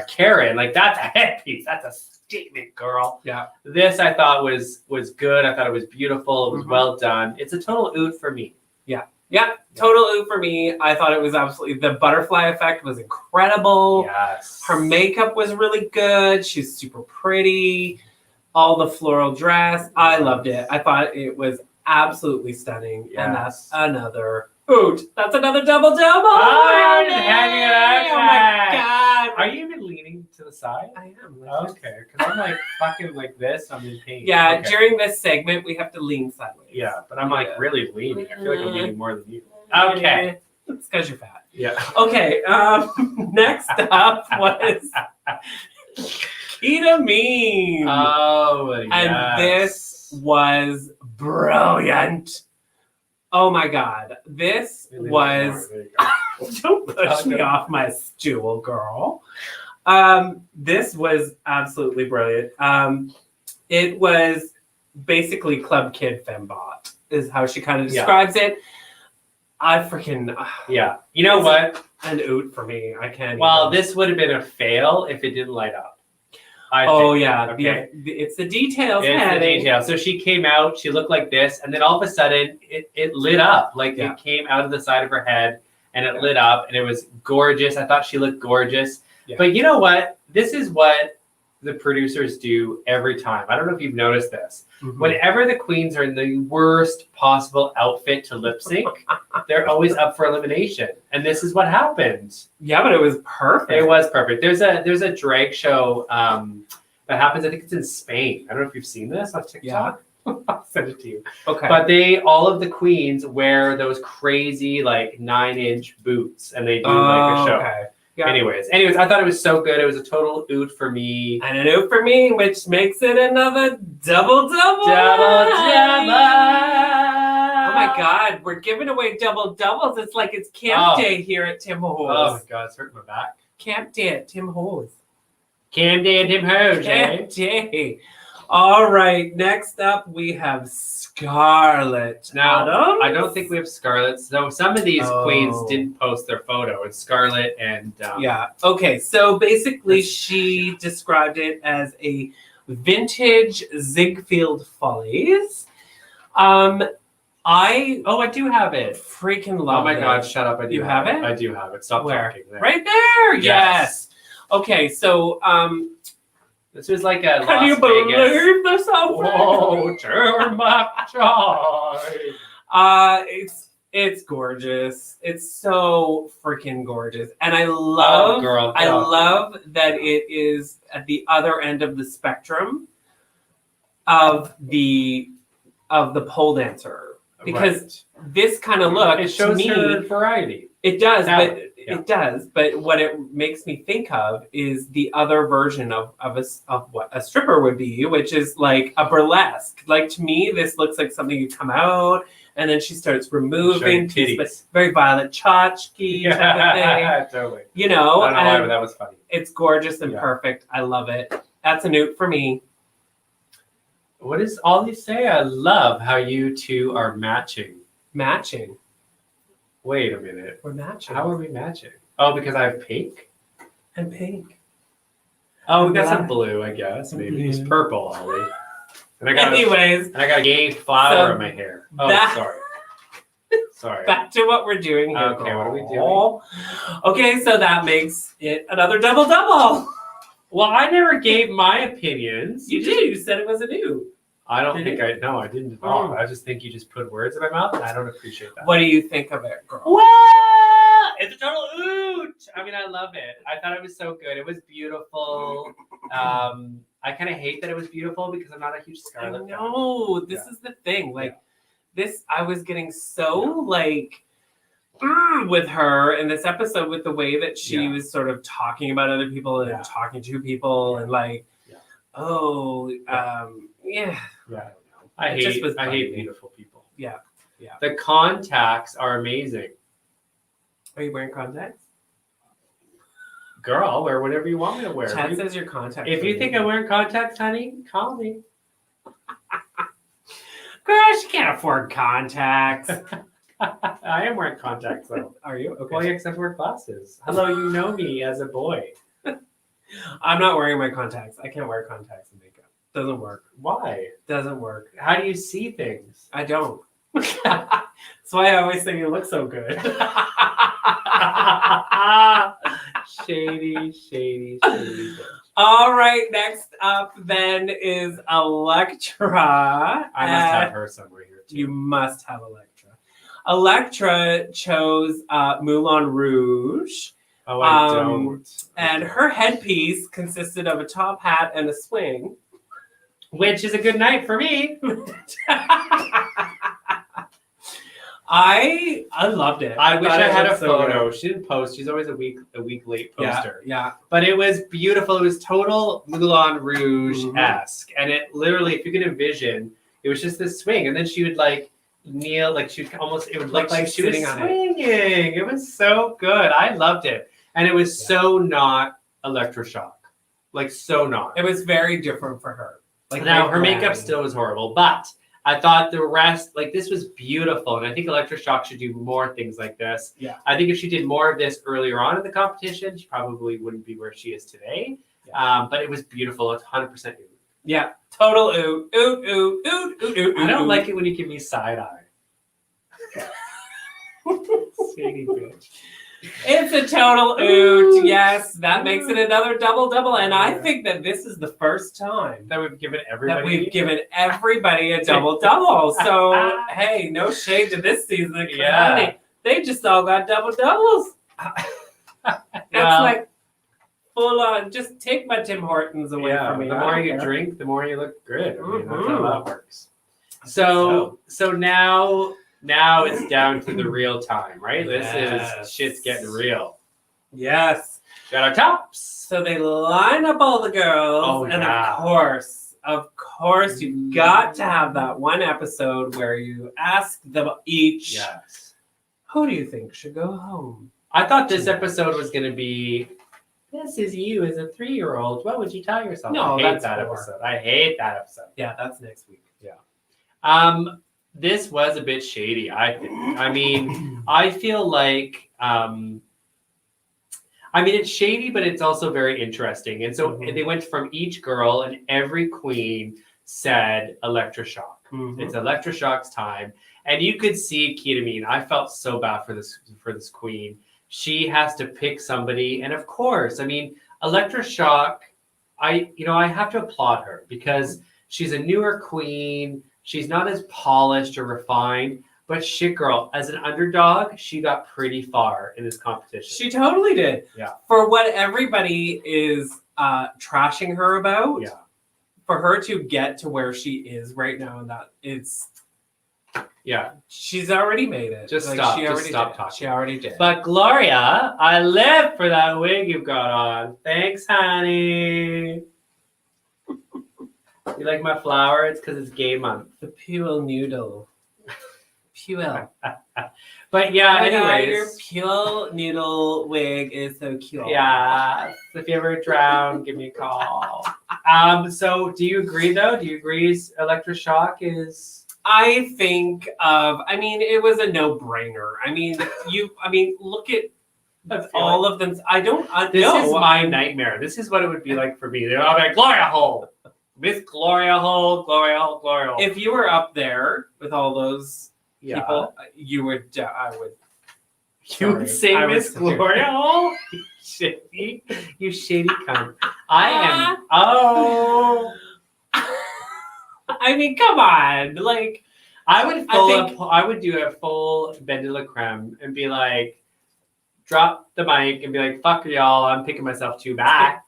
Karen, that's a headpiece. That's a statement, girl. Yeah. This I thought was good. I thought it was beautiful. It was well done. It's a total oot for me. Yeah, total oot for me. I thought it was absolutely, the butterfly effect was incredible. Yes. Her makeup was really good. She's super pretty. All the floral dress. I loved it. I thought it was absolutely stunning. Yes. And that's another oot. That's another double. Oh, hanging out. Oh my God. Are you even leaning to the side? I am. Okay, because I'm fucking like this. I'm in pain. Yeah, okay. During this segment, we have to lean sideways. Yeah, but I'm really leaning. I feel like I'm leaning more than you. Okay. It's because you're fat. Yeah. Okay, next up was Ketamine. Oh, yes. And this was brilliant. Oh my God. This was... Don't push me off my stool, girl. This was absolutely brilliant. It was basically Club Kid Fembot, is how she kind of describes it. I freaking... yeah. You know what? An oot for me. I can't this would have been a fail if it didn't light up. Yeah. Okay. It's the details. It's the details. So she came out, she looked like this, and then all of a sudden it lit up. It came out of the side of her head and it lit up and it was gorgeous. I thought she looked gorgeous. Yeah. But you know what? This is what the producers do every time. I don't know if you've noticed this. Mm-hmm. Whenever the queens are in the worst possible outfit to lip sync, they're always up for elimination. And this is what happened. Yeah, but it was perfect. It was perfect. There's a drag show that happens. I think it's in Spain. I don't know if you've seen this on TikTok. Yeah. I'll send it to you. Okay. But all of the queens wear those crazy 9-inch boots, and they do a show. Okay. Yeah. Anyways, I thought it was so good. It was a total oot for me. And an oot for me, which makes it another double. Double. Oh my God, we're giving away doubles. It's like it's camp day here at Tim Ho's. Oh my God, it's hurting my back. Camp day at Tim Ho's. Camp day at Tim Ho's. Camp day. All right, next up we have Scarlett. Now, Adams? I don't think we have Scarlett. So some of these queens didn't post their photo. It's Scarlett and... yeah, okay. So basically she described it as a vintage Ziegfeld Follies. I do have it. Freaking love it. Oh my God, shut up. I do have it. I do have it. Stop talking. There. Right there, yes. Okay, so... this was like a Can you believe this outfit? Whoa, turn my joy. It's gorgeous. It's so freaking gorgeous. And I love love that it is at the other end of the spectrum of the pole dancer. Because this kind of look, it shows to me, her variety. It does, it does. But what it makes me think of is the other version of what a stripper would be, which is like a burlesque. Like to me, this looks like something you come out and then she starts removing titties. Very Violet Chachki type of thing. Totally. You know, I don't know why, but that was funny. It's gorgeous and perfect. I love it. That's a note for me. What does all these say? I love how you two are matching. Matching. Wait a minute. We're matching. How are we matching? Oh, because I have pink? And pink. Oh, we got some blue, I guess. Maybe. It's purple, Ollie. And I got Anyways. I got a gay flower in my hair. Oh, sorry. Sorry. Back to what we're doing here. Okay, what are we doing? Okay, so that makes it another double. Well, I never gave my opinions. You did. You said it was a new. I don't think I. No, I didn't at all. I just think you just put words in my mouth, and I don't appreciate that. What do you think of it, girl? Well, it's a total oot. I mean, I love it. I thought it was so good. It was beautiful. I kind of hate that it was beautiful because I'm not a huge Scarlet fan. No, this is the thing. Like this, I was getting so with her in this episode with the way that she was sort of talking about other people and talking to people and like, yeah. I hate beautiful people. Yeah. The contacts are amazing. Are you wearing contacts? Girl, I'll wear whatever you want me to wear. Chad says your contacts. If you think I'm wearing contacts, honey, call me. Girl, she can't afford contacts. I am wearing contacts though. Are you? Okay. Well, yeah, except for glasses. Hello, you know me as a boy. I'm not wearing my contacts. I can't wear contacts and makeup. Doesn't work. Why? Doesn't work. How do you see things? I don't. That's why I always say you look so good. Shady. All right, next up then is Electra. I must have her somewhere here too. You must have Electra. Electra chose Moulin Rouge. Oh, I don't. And her headpiece consisted of a top hat and a swing. Which is a good night for me. I loved it. I wish I had a photo. So she didn't post. She's always a week late poster. Yeah. But it was beautiful. It was total Moulin Rouge-esque. And it literally, if you could envision, it was just this swing. And then she would like kneel, like she would almost, it would look like she was swinging. It was so good. I loved it. And it was so not electroshock. Like so not. It was very different for her. Like now her makeup still was horrible, but I thought the rest, like this was beautiful. And I think electroshock should do more things like this. Yeah. I think if she did more of this earlier on in the competition, she probably wouldn't be where she is today. Yeah. But it was beautiful. It's 100% oot. Yeah. Total oot. I don't like it when you give me side eye. Shady bitch. It's a total oot. Yes, that makes it another double. And I think that this is the first time that we've given everybody a double. So, hey, no shade to this season. Yeah. Honey, they just all got doubles. That's like full on. Just take my Tim Hortons away from me. The more you drink, the more you look good. I mean, that's how that works. So now it's down to the real time, right? Yes. This is shit's getting real. Yes. Got our tops. So they line up all the girls, and of course, you've got to have that one episode where you ask them each, who do you think should go home? I thought this episode was going to be, this is you as a 3-year-old. What would you tell yourself? No, I hate that episode. I hate that episode. Yeah, that's next week. Yeah. This was a bit shady, I think. I mean, I feel like, it's shady, but it's also very interesting. And so they went from each girl, and every queen said electroshock. It's electroshock's time. And you could see Ketamine. I felt so bad for this queen. She has to pick somebody. And of course, I mean, electroshock, I have to applaud her because she's a newer queen. She's not as polished or refined, but shit, girl, as an underdog, she got pretty far in this competition. She totally did. Yeah. For what everybody is trashing her about, for her to get to where she is right now, and that it's, she's already made it. Just stop talking. She already did. But Gloria, I live for that wig you've got on. Thanks, honey. You like my flower? It's because it's gay month. The Puel noodle. Puel. But yeah, anyways. Your Puel noodle wig is so cute. Yeah. If you ever drown, give me a call. So do you agree though? Do you agree electroshock is... I think it was a no-brainer. Look at all of them. This is my nightmare. This is what it would be like for me. They're all like, Gloria Hole. Miss Gloria Hole, Gloria Hole, Gloria Hole. If you were up there with all those people, you would, I would. You would say Miss Gloria? Oh, you shady cunt. I am. Oh. I mean, come on. Like, I would do a full Ben de la Creme and be like, drop the mic and be like, fuck y'all, I'm picking myself too back.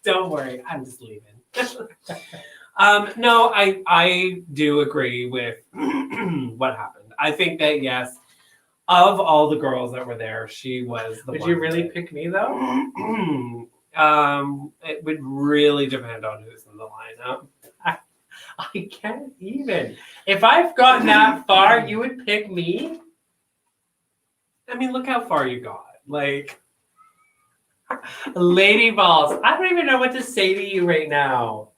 Don't worry, I'm just leaving. No, I do agree with what happened. I think that, yes, of all the girls that were there, she was the one. Would you really pick me, though? It would really depend on who's in the lineup. I can't even. If I've gotten that far, you would pick me? I mean, look how far you got. Like, Lady Balls. I don't even know what to say to you right now.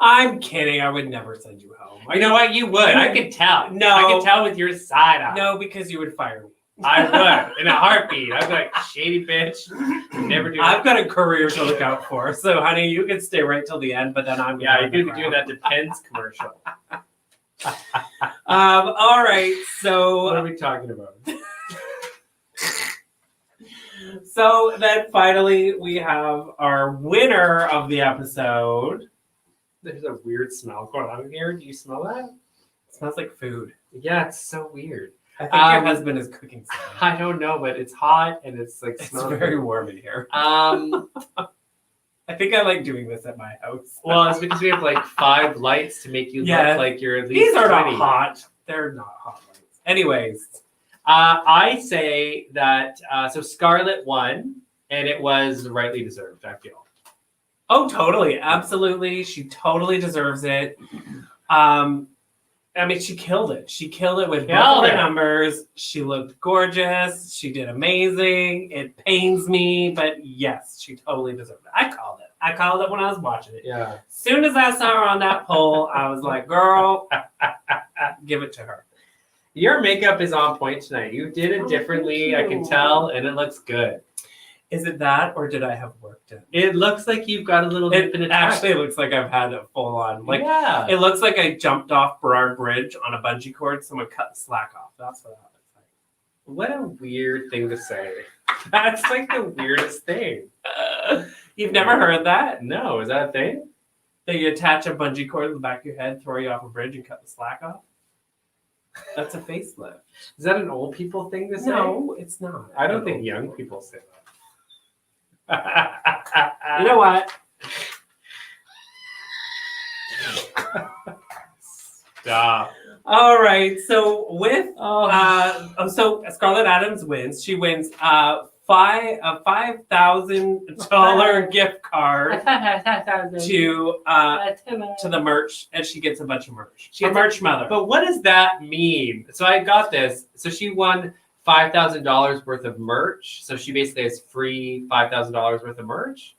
I'm kidding. I would never send you home. You know what? You would. I could tell. No. I could tell with your side eye. No, because you would fire me. I would. In a heartbeat. I'd be like, shady bitch. Never do I've got a career to look out for. So, honey, you can stay right till the end, but then I'm Yeah, you could be doing that Depends commercial. All right. So what are we talking about? So then finally we have our winner of the episode. There's a weird smell going on here. Do you smell that? It smells like food. Yeah, it's so weird. I think your husband is cooking something. I don't know, but it's hot and it's like smells very warm in here. I think I like doing this at my house. Well, it's because we have like 5 lights to make you look like you're at least These are 20. not hot. They're not hot lights. Anyways. I say that, so Scarlett won, and it was rightly deserved, I feel. Oh, totally. Absolutely. She totally deserves it. I mean, she killed it. She killed it with both the numbers. She looked gorgeous. She did amazing. It pains me, but yes, she totally deserved it. I called it. I called it when I was watching it. Yeah. As soon as I saw her on that pole, I was like, girl, give it to her. Your makeup is on point tonight. You did it differently, I can tell, and it looks good. Is it that, or did I have work done? It looks like you've got a little nip in it. Actually, it looks like I've had a full on. Like, yeah. It looks like I jumped off Burrard Bridge on a bungee cord. Someone cut the slack off. That's what that looks like. What a weird thing to say. That's like the weirdest thing. You've never heard that? No, is that a thing? That you attach a bungee cord to the back of your head, throw you off a bridge, and cut the slack off? That's a facelift. Is that an old people thing to say? No, it's not. I don't think young people say that. You know what? Stop. All right. So with so Scarlett Adams wins. She wins a $5,000 gift card to the merch, and she gets a bunch of merch. She's a merch mother. But what does that mean? So I got this. So she won $5,000 worth of merch. So she basically has free $5,000 worth of merch.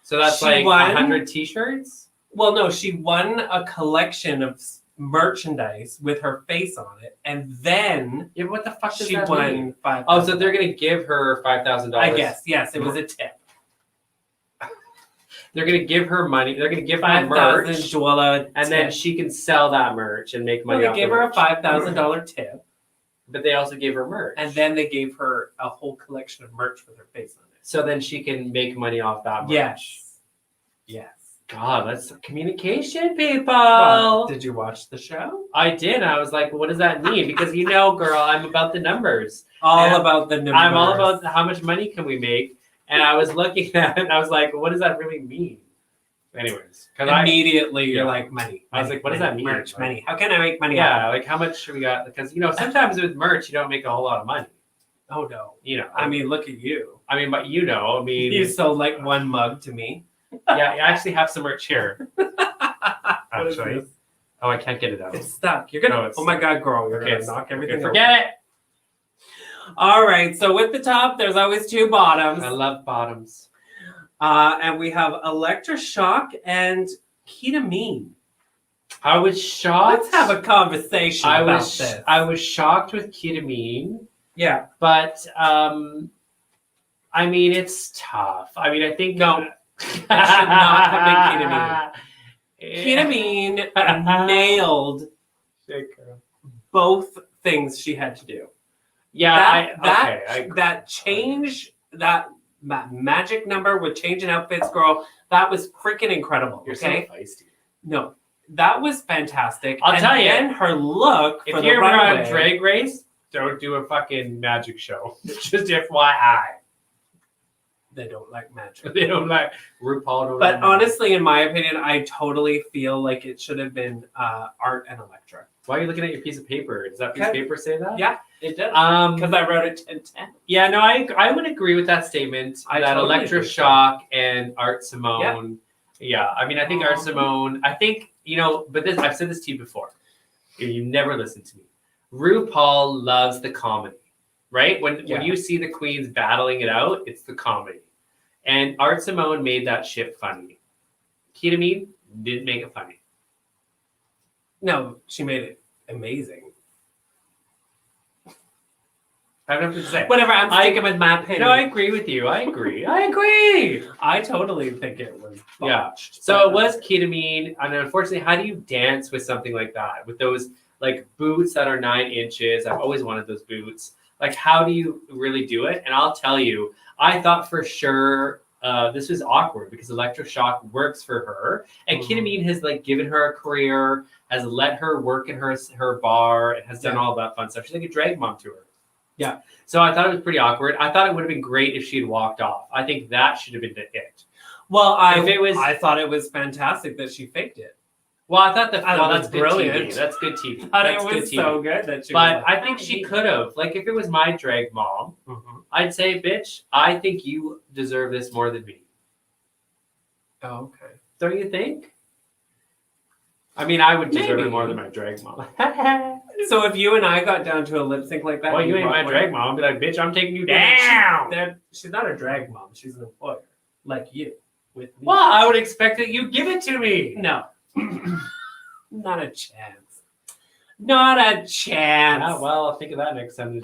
So that's like 100 t-shirts? Well, no, she won a collection of merchandise with her face on it, and then what the fuck does she that won mean? $5,000. Oh, so they're gonna give her $5,000. I guess, yes, it was a tip. They're gonna give her money. They're gonna give her merch, and then she can sell that merch and make money. No, they gave her a $5,000 tip, but they also gave her merch, and then they gave her a whole collection of merch with her face on it. So then she can make money off that merch. Yes. Yes. God, that's communication, people. Did you watch the show? I did. I was like, what does that mean? Because girl, I'm about the numbers. About the numbers. I'm all about how much money can we make. And I was looking at it and I was like, what does that really mean? Anyways. Immediately you're like, money. I was like, what does that mean? Merch, money. How can I make money? Yeah, like how much should we got? Because, sometimes with merch, you don't make a whole lot of money. Oh, no. I mean, look at you. I mean, but you sold like one mug to me. Yeah, I actually have some merch here. Actually. Oh, I can't get it out. It's stuck. You're gonna. Oh my God, girl! You're gonna knock everything. Forget it. All right. So with the top, there's always 2 bottoms. I love bottoms. And we have Electroshock and Ketamine. I was shocked. Let's have a conversation about this. I was shocked with Ketamine. Yeah, but I mean, it's tough. I mean, I think no. I should not have been Ketamine. Ketamine nailed Shit, girl. Both things she had to do. Yeah, that change, that magic number with changing outfits, girl, that was freaking incredible. You're okay? so feisty. No, that was fantastic. I'll tell you. And her look If for the you're ever on runway, Drag Race, don't do a fucking magic show. Just FYI. they don't like magic. They don't like RuPaul. Don't But like honestly, in my opinion, I totally feel like it should have been Art and Electra. Why are you looking at your piece of paper? Does that piece of paper say that? Yeah, it does. Because I wrote it 10-10. Yeah, no, I would agree with that statement. I that totally Electra agree. Shock and Art Simone. Yeah, I mean, I think Art Simone. I think but this I've said this to you before. You never listened to me. RuPaul loves the comedy, right? When you see the queens battling it out, it's the comedy. And Art Simone made that shit funny. Ketamine didn't make it funny. No, she made it amazing. I have nothing to say. Whatever, I'm sticking with my opinion. No, I agree with you. I agree. I totally think it was botched. So it was ketamine, and unfortunately, how do you dance with something like that? With those like boots that are 9 inches. I've always wanted those boots. Like, how do you really do it? And I'll tell you, I thought for sure this was awkward because Electroshock works for her, and ketamine has like given her a career, has let her work in her bar, and has done all that fun stuff. She's like a drag mom to her. Yeah. So I thought it was pretty awkward. I thought it would have been great if she had walked off. I think that should have been it. Well, I thought it was fantastic that she faked it. Well, I thought that's brilliant. That's good TV. It was so good that she. But I think she could have. Like, if it was my drag mom, I'd say, "Bitch, I think you deserve this more than me." Oh, okay. Don't you think? I mean, I would deserve it more than my drag mom. So if you and I got down to a lip sync like that, well, you ain't my drag mom. I'd be like, "Bitch, I'm taking you down." She's not a drag mom. She's an employer, like you. With me. Well, I would expect that you give it to me. No. Not a chance. Not a chance. Yeah, well, I'll think of that next time.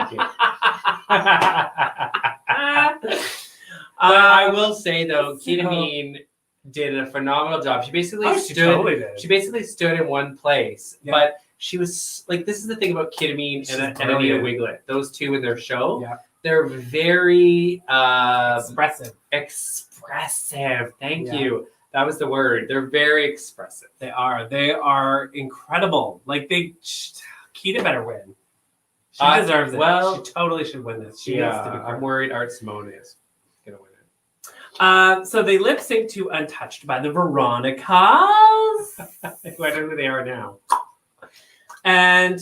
I will say though, ketamine did a phenomenal job. She basically She basically stood in one place, but she was like, this is the thing about ketamine and Anita Wiglet. Those two in their show, they're very expressive. Thank you. That was the word. They're very expressive. They are incredible. Like Keita better win. She deserves it. Well, she totally should win this. She needs to be. I'm worried Art Simone is gonna win it. So they lip sync to "Untouched" by the Veronicas. I don't know who they are now. And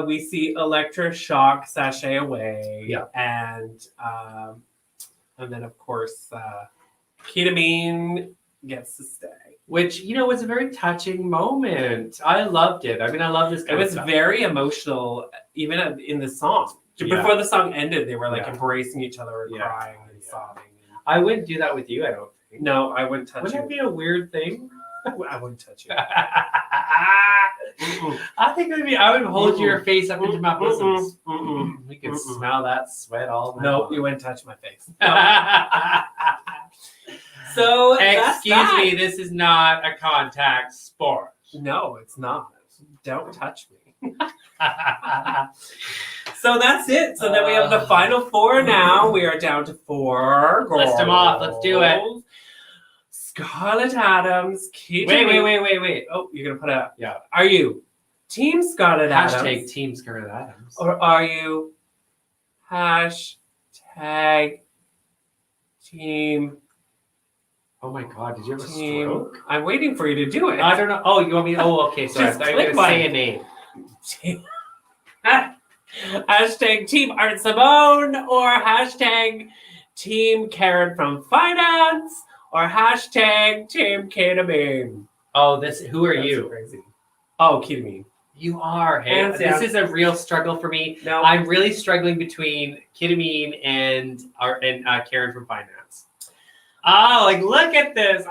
we see Electra Shock sashay away. Yeah. And then of course ketamine gets to stay. Which, was a very touching moment. I loved it. I mean, I love this kind of stuff. It was very emotional, even in the song. Before the song ended, they were like embracing each other and crying and sobbing. I wouldn't do that with you, I don't think. No, I wouldn't touch you. Wouldn't that be a weird thing? I wouldn't touch you. I think I would hold your face up into my bosoms. We could smell that sweat all night. No, you wouldn't touch my face. So excuse me, this is not a contact sport. No, it's not. Don't touch me. So that's it. So then we have the final 4 now. We are down to 4 girls. List them off. Let's do it. Scarlett Adams. Wait. Oh, you're going to put a... Yeah. Are you Team Scarlett Adams? Hashtag Team Scarlett Adams. Or are you hashtag Team... Oh my God, did you have a stroke? I'm waiting for you to do it. I don't know. Oh, you want me to... Oh, okay. Sorry. I thought you were going to say a name. Hashtag Team Art Simone, or hashtag Team Karen from Finance, or hashtag Team Ketamine. Oh, who are That's you? Crazy. Oh, Ketamine. You are. Hey, this is a real struggle for me. No. I'm really struggling between Ketamine and Karen from Finance. Oh, like, look at this.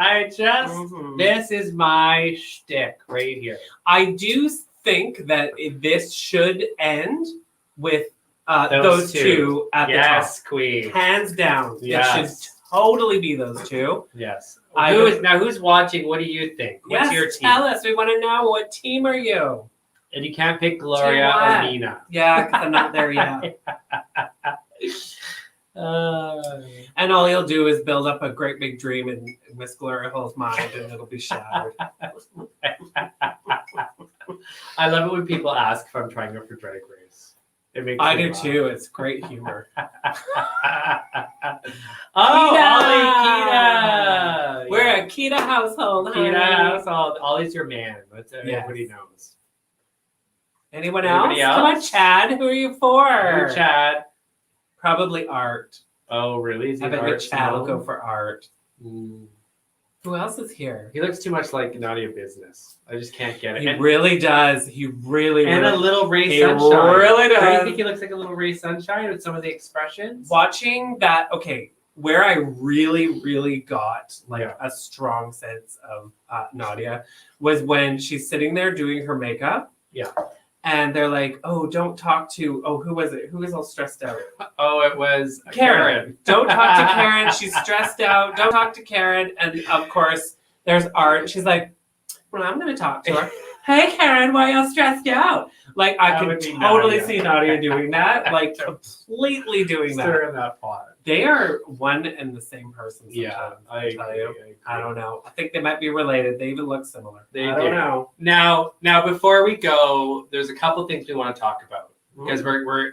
This is my shtick right here. I do think that this should end with those two at the top. Yes, queen. Hands down. Yes. It should totally be those two. Yes. Who's watching? What do you think? What's your team? Tell us. We want to know, what team are you? And you can't pick Gloria or Mina. Yeah, because I'm not there yet. And all you'll do is build up a great big dream in Miss Gloria Hall's mind, and it'll be shattered. I love it when people ask if I'm trying out for Drag Race. It makes I me do laugh. too. It's great humor. Kita! We're a Kita household. Kita honey. household. Ollie's your man. That's everybody knows. Anyone Anybody else? Come on, Chad. Who are you for? You're Chad. Probably Art. Oh, really? Is he I bet Art Chad will Simone? go for Art. Mm. Who else is here? He looks too much like Nadia Business. I just can't get it. He really does. He really, And really. a little Ray He Sunshine. really Don't you does. think he looks like a little Ray Sunshine with some of the expressions? Watching that, okay, where I really, really got like a strong sense of Nadia was when she's sitting there doing her makeup. Yeah. And they're like, oh, don't talk to, who was it? Who was all stressed out? Oh, it was Karen. Don't talk to Karen. She's stressed out. Don't talk to Karen. And of course, there's Art. She's like, well, I'm going to talk to her. Hey, Karen, why are you stressed out? Like, I could totally see Nadia doing that. Like, completely doing that. Stir in that pot. They are one and the same person sometimes. Yeah, I agree. I don't know. I think they might be related. They even look similar. They I do. don't know. Now, before we go, there's a couple things we want to talk about. Because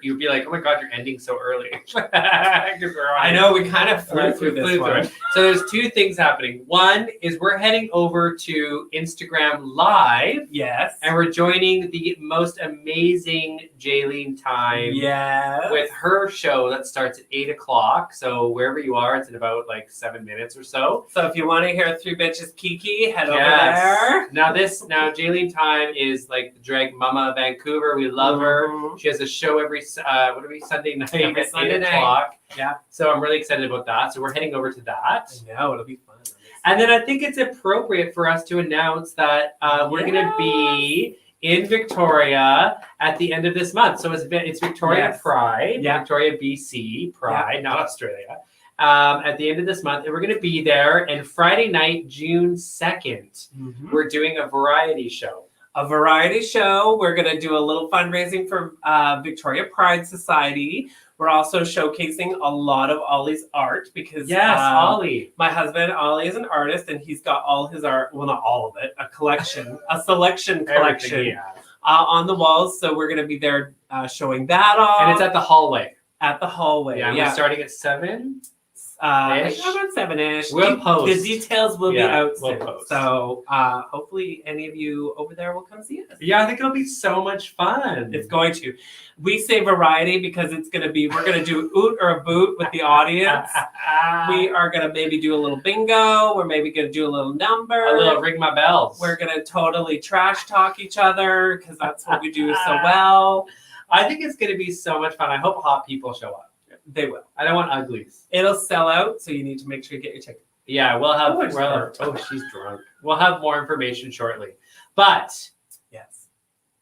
you'd be like, oh my God, you're ending so early. I know, we kind of flew through this one. So there's two things happening. One is we're heading over to Instagram Live. Yes. And we're joining the most amazing Jaylene Time. Yes. With her show that starts at 8 o'clock. So wherever you are, it's in about like 7 minutes or so. So if you want to hear Three Bitches Kiki, head over there. Now Jaylene Time is like the drag mama of Vancouver. We love her. She has a show every Sunday night Every at Sunday 8 night. o'clock. Yeah. So I'm really excited about that. So we're heading over to that. I know, it'll be fun. And then I think it's appropriate for us to announce that we're going to be in Victoria at the end of this month. So it's Victoria Pride, Victoria, BC Pride, not Australia. At the end of this month, and we're going to be there. And Friday night, June 2nd, we're doing a variety show. We're going to do a little fundraising for Victoria Pride Society. We're also showcasing a lot of Ollie's art because Ollie. My husband, Ollie, is an artist and he's got all his art, well, not all of it, a selection collection on the walls. So we're going to be there showing that off. And it's at the hallway. Yeah, we're starting at 7. About 7-ish. We'll post. The details will be out we'll soon. Post. So hopefully any of you over there will come see us. Yeah, I think it'll be so much fun. It's going to. We say variety because we're going to do oot or a boot with the audience. We are going to maybe do a little bingo. We're maybe going to do a little number. A little ring my bells. We're going to totally trash talk each other because that's what we do so well. I think it's going to be so much fun. I hope hot people show up. They will. I don't want uglies. It'll sell out, so you need to make sure you get your ticket. Yeah, we'll have. She's drunk. We'll have more information shortly. But yes,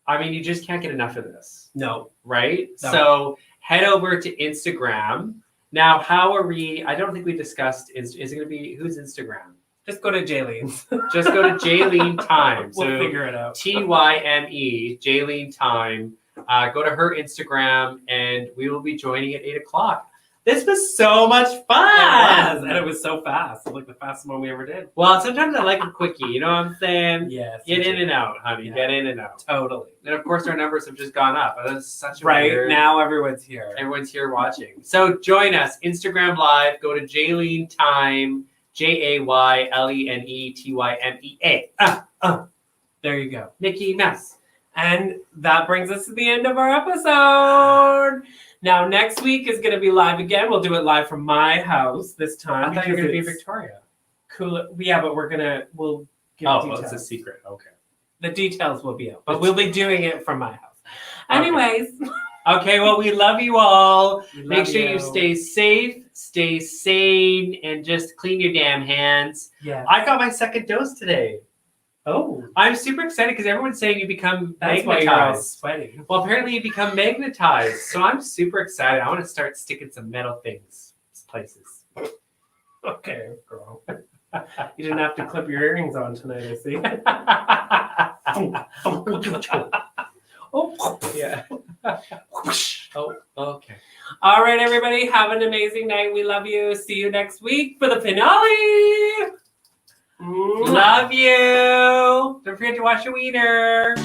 I mean, you just can't get enough of this. No, right? No. So head over to Instagram. Now, how are we? I don't think we discussed. Is it going to be who's Instagram? Just go to Jaylene's. Just go to Jaylene Time. We'll figure it out. TYME Jaylene Time. Go to her Instagram, and we will be joining at 8 o'clock. This was so much fun. And it was so fast. Like the fastest one we ever did. Well, sometimes I like a quickie. You know what I'm saying? Yes. Get in and out, honey. Yeah. Get in and out. Totally. And of course, our numbers have just gone up. That's such a weird... Now everyone's here. Everyone's here watching. So join us. Instagram Live. Go to Jaylene Time. JAYLENETYMEA. There you go. Mickey Mouse. And that brings us to the end of our episode. Now, next week is going to be live again. We'll do it live from my house this time. I thought you were going to be Victoria. Cool. Yeah, but we'll give details. It's a secret. Okay. The details will be out, but we'll be doing it from my house. Anyways. Okay, well, we love you all. Make sure you stay safe, stay sane, and just clean your damn hands. Yeah. I got my second dose today. Oh, I'm super excited because everyone's saying you become magnetized. Why you're all sweaty. Well, apparently you become magnetized. So I'm super excited. I want to start sticking some metal things places. Okay, girl. You didn't have to clip your earrings on tonight, I see. Oh, Yeah. Oh, okay. All right, everybody. Have an amazing night. We love you. See you next week for the finale. Love you. Don't forget to wash your wiener.